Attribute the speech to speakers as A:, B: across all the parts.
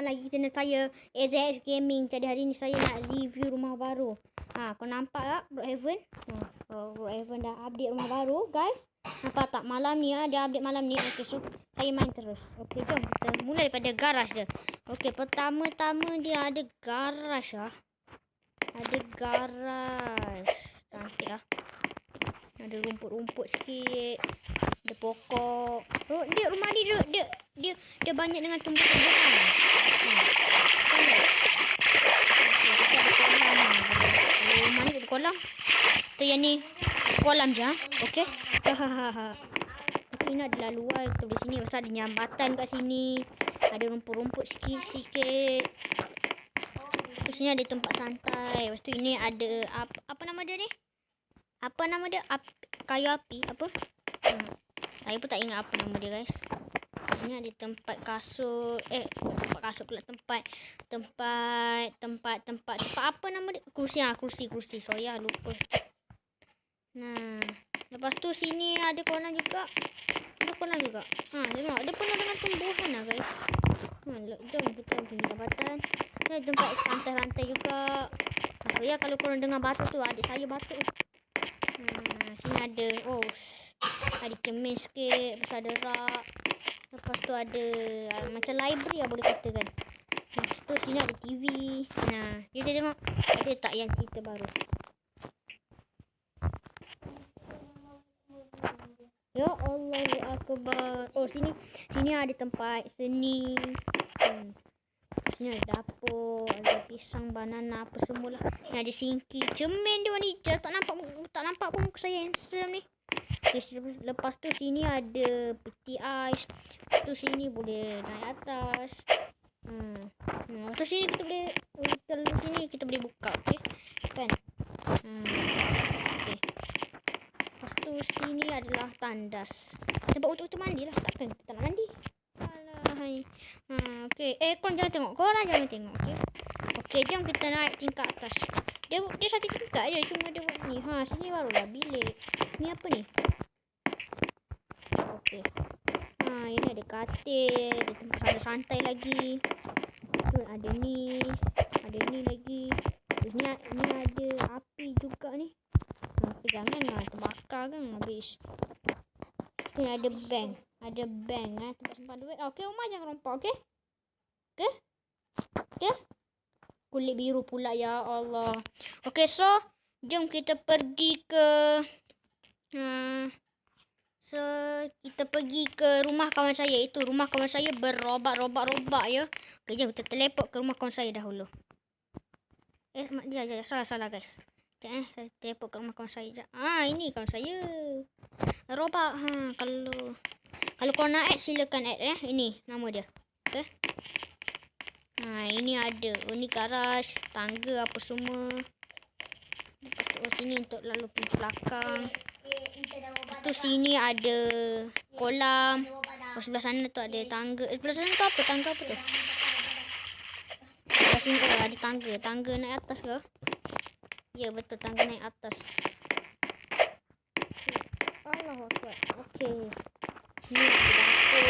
A: datang lagi channel saya, AZX Gaming. Jadi hari ni saya nak review rumah baru. Kau nampak tak Brookhaven? Brookhaven dah update rumah baru, guys. Nampak tak malam ni dia update malam ni. Okey, so saya main terus. Okey, jom kita mulai daripada garaj dia. Okey, pertama-tama dia ada garaj Ada garaj. Cantik Ada rumput-rumput sikit. Ada pokok. Rumah ni dia banyak dengan tumbuh-tumbuhan. Kalau rumah ni ada kolam. Kita yang ni kolam je. Okey. Tapi ni adalah luar. Kita di sini pasal ada jambatan kat sini. Ada rumput-rumput sikit-sikit. Terus sini ada tempat santai. Lepas tu ini ada apa nama dia ni? Apa nama dia? Kayu api apa? Saya pun tak ingat apa nama dia, guys. Ini ada tempat kasut. Tempat kasut pula, tempat apa nama dia? Kursi. Sorry lupa. Nah, lepas tu sini ada kolam juga. Tengok, ada penuh dengan tumbuhan guys. Jom kita pergi jambatan. Ada tempat rantai-rantai juga. Sorry kalau korang dengar batuk tu, adik saya batuk. Sini ada cermin sikit. Lepas tu ada rak. Lepas tu ada macam library boleh katakan. Lepas tu sini ada TV. Kita tengok ada tak yang cerita baru. Ya Allahu Akbar. Sini ada tempat seni. Sini ada dapur, ada pisang, banana, apa semualah. Ni ada sinki, cermin dia warna hijau. Tak nampak pun muka saya handsome ni. Lepas tu sini ada peti ais. Lepas tu sini boleh naik atas. Lepas tu sini kita boleh buka, okey? Kan? Okey. Lepas tu sini adalah tandas. Sebab untuk mandi lah. Takkan kita tak nak mandi. Alahai. Okey. Korang jangan tengok. Okey. Okey, jom kita naik tingkat atas. Dia satu tingkat je. Cuma dia buat ni. Sini barulah bilik. Ni apa ni? Okey. Ini ada katil. Ada tempat santai lagi. Ada ni. Ada ni lagi. Terus ni ada api juga ni. Jangan terbakar kan habis. Sini ada bank. Tempat simpan duit. Okey, Umar jangan rompak, okey? Okey? Kulit biru pula, ya Allah. Okey, so jom kita pergi ke kita pergi ke rumah kawan saya. Itu rumah kawan saya berrobak ya. Okey, jom kita teleport ke rumah kawan saya dahulu. Salah guys. Saya teleport ke rumah kawan saya je. Ini kawan saya. Robak. Kalau kau nak add, silakan add Ini nama dia. Okey. Ini ada. Ini garaj, tangga apa semua. Lepas tu sini untuk lalu pintu belakang. Lepas tu sini ada kolam. Sebelah sana tu ada tangga. Sebelah sana tu apa? Tangga apa tu? Sebelah sini ada tangga. Tangga naik atas ke? Ya, betul, tangga naik atas. Allahu Akbar. Okey. Ni ada dapur.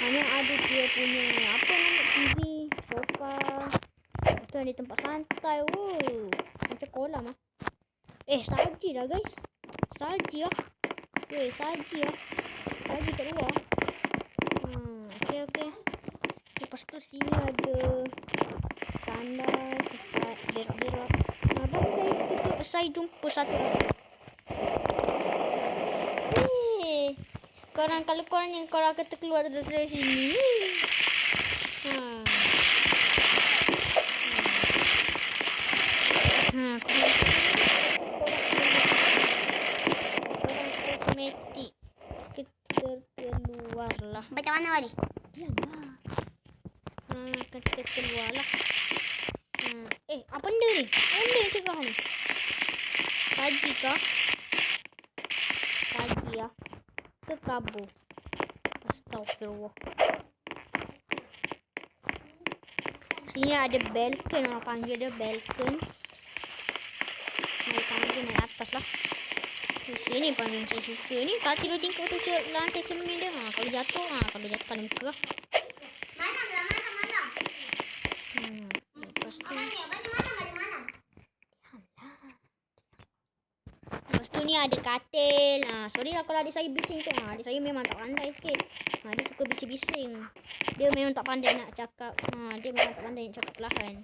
A: Hanya ada dia punya apa nama TV, sofa. Lepas tu ada tempat santai. Macam kolam salji dah guys. Salji Salji kat luar. Okey. Lepas tu sini ada sandal, tempat berak-berak. Baru saya jumpa satu lagi. Kalau korang yang korang kata keluar dari sini. Otomatik. Kita keluarlah.
B: Macam mana wali?
A: Diamlah. Kita keluarlah. Apa benda ni? Benda yang cegah ni. Saji kah? Saji ya. Kabur. Astagfirullah. Sini ada balkon, orang panggil dia balkon. Naik tangga naik atas lah. Ini paling saya suka ni. Kasih dia tingkap tu lantai cermin dia. Kalau jatuh paling muka. Lepas tu. Lepas tu ni ada katil. Sorry lah kalau adik saya bising tu. Adik saya memang tak pandai sikit. Dia suka bising-bising. Dia memang tak pandai nak cakap. Dia memang tak pandai nak cakap perlahan.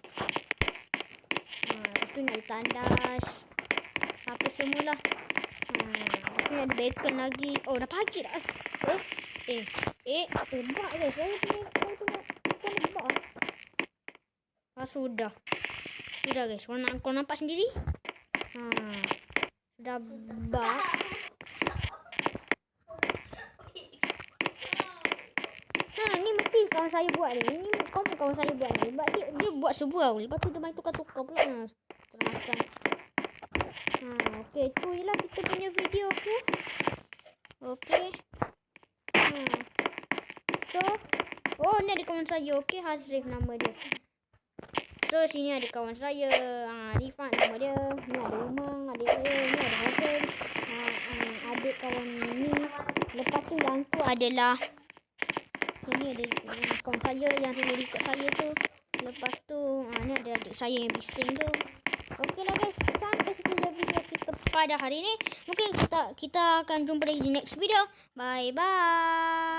A: Lepas tu ni ada tandas. Apa semualah. Lepas tu ni ada bacon lagi. Oh dah pagi dah. Bak guys. Saya punya bak. Sudah. Sudah guys. Korang nampak sendiri? Sudah bak. Ni mesti kawan saya buat ni. Ini kawan saya buat ni. Sebab dia buat sebuah. Lepas tu dia main tukar-tukar pula. Termakan. Okey. Tu je lah kita punya video aku. Okey. So. Ni ada kawan saya. Okey. Hazif nama dia. So, sini ada kawan saya. Rifat nama dia. Ni ada rumah. Adik saya. Ni ada hotel. Adik kawan ni. Lepas tu yang tu adalah. Ni ada kawan saya yang selalu ikut saya tu. Lepas tu ni ada adik saya yang bising tu. Okey lah guys. Sampai sekian video kita pada hari ni. Mungkin kita akan jumpa lagi di next video. Bye bye.